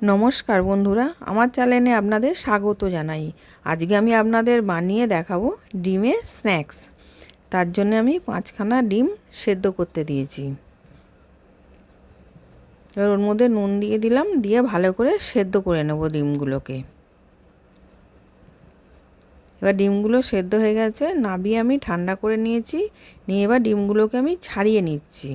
নমস্কার বন্ধুরা, আমার চ্যানেলে আপনাদের স্বাগত জানাই। আজকে আমি আপনাদের বানিয়ে দেখাবো ডিমের স্ন্যাক্স। তার জন্য আমি 5খানা ডিম সেদ্ধ করতে দিয়েছি। এবার ওর মধ্যে নুন দিয়ে দিলাম, দিয়ে ভালো করে সেদ্ধ করে নেব ডিমগুলোকে। এবার ডিমগুলো সেদ্ধ হয়ে গেছে, নাবিয়ে আমি ঠান্ডা করে নিয়েছি। নিয়ে এবার ডিমগুলোকে আমি ছাড়িয়ে নিচ্ছি।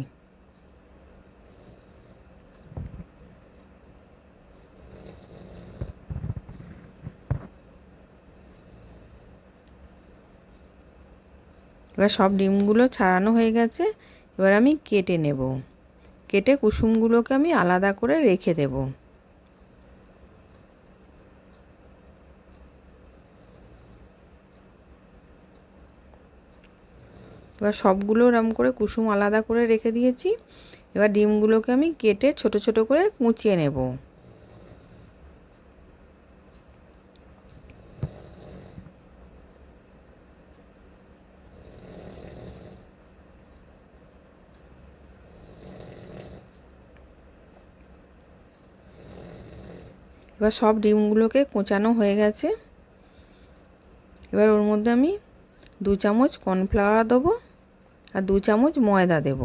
এবার সব ডিমগুলো ছাড়ানো হয়ে গেছে। এবার আমি কেটে নেব। কেটে কুসুমগুলোকে আমি আলাদা করে রেখে দেব। এবার সবগুলো এরকম করে কুসুম আলাদা করে রেখে দিয়েছি। এবার ডিমগুলোকে আমি কেটে ছোট ছোট করে কুচিয়ে নেব। এবার সব ডিমগুলোকে কোচানো হয়ে গেছে। এবার ওর মধ্যে আমি 2 চামচ কর্নফ্লাওয়ার দেবো আর 2 চামচ ময়দা দেব।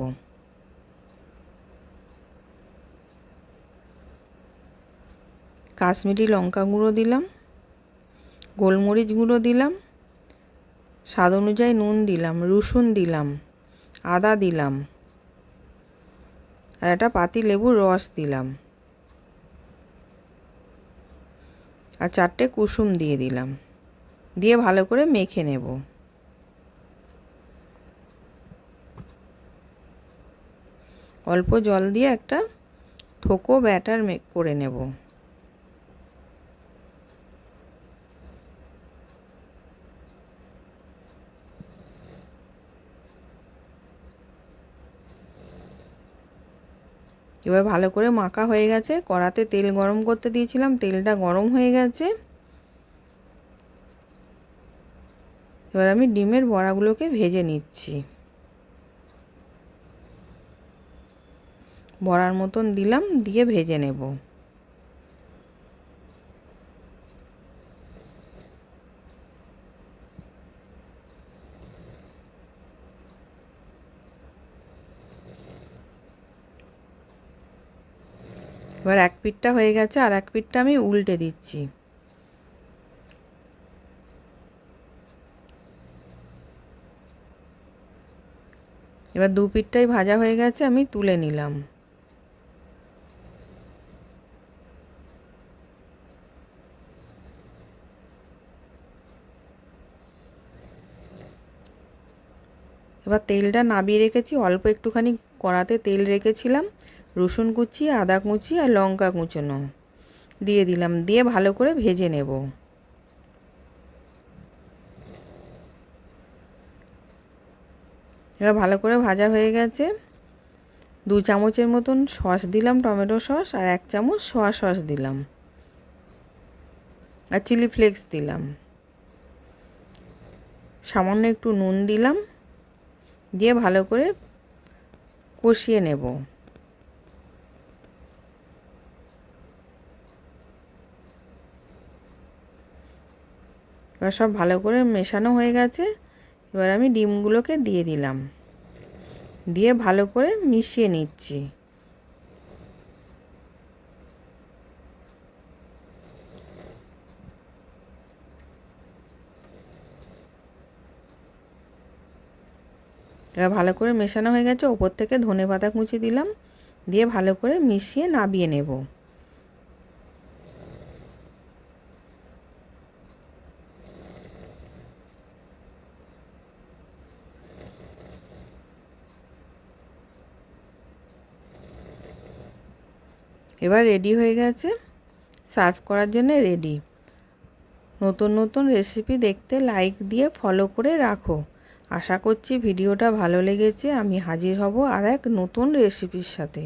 কাশ্মীরি লঙ্কা গুঁড়ো দিলাম, গোলমরিচ গুঁড়ো দিলাম, স্বাদ অনুযায়ী নুন দিলাম, রসুন দিলাম, আদা দিলাম আর একটা পাতি লেবুর রস দিলাম আর 4টে কুসুম দিয়ে দিলাম। দিয়ে ভালো করে মেখে নেব। অল্প জল দিয়ে একটা থোকো ব্যাটার করে নেব। এবার ভালো করে মাখা হয়ে গেছে। কড়াতে তেল গরম করতে দিয়েছিলাম, তেলটা গরম হয়ে গেছে। এবার আমি ডিমের বড়াগুলোকে ভেজে নিচ্ছি। বড়ার মতন দিলাম, দিয়ে ভেজে নেব। এবার এক পিঠটা হয়ে গেছে, আর এক পিঠটা আমি উল্টে দিচ্ছি। এবার 2 পিঠটাই ভাজা হয়ে গেছে, আমি তুলে নিলাম। এবার তেলটা নাবিয়ে রেখেছি, অল্প একটুখানি কড়াতে তেল রেখেছিলাম। রসুন কুচি, আদা কুচি আর লঙ্কা কুচোনো দিয়ে দিলাম, দিয়ে ভালো করে ভেজে নেব। এবার ভালো করে ভাজা হয়ে গেছে। 2 চামচের মতন সস দিলাম, টমেটো সস, আর 1 চামচ সয়া সস দিলাম আর চিলি ফ্লেক্স দিলাম। সামান্য একটু নুন দিলাম, দিয়ে ভালো করে কষিয়ে নেব। এবার সব ভালো করে মেশানো হয়ে গেছে। এবার আমি ডিমগুলোকে দিয়ে দিলাম, দিয়ে ভালো করে মিশিয়ে নিচ্ছি। এবার ভালো করে মেশানো হয়ে গেছে। ওপর থেকে ধনেপাতা কুচি দিলাম, দিয়ে ভালো করে মিশিয়ে নাবিয়ে নেব। এবার রেডি হয়ে গেছে, সার্ভ করার জন্য রেডি। নতুন নতুন রেসিপি দেখতে লাইক দিয়ে ফলো করে রাখো। আশা করছি ভিডিওটা ভালো লেগেছে। আমি হাজির হব আর এক নতুন রেসিপির সাথে।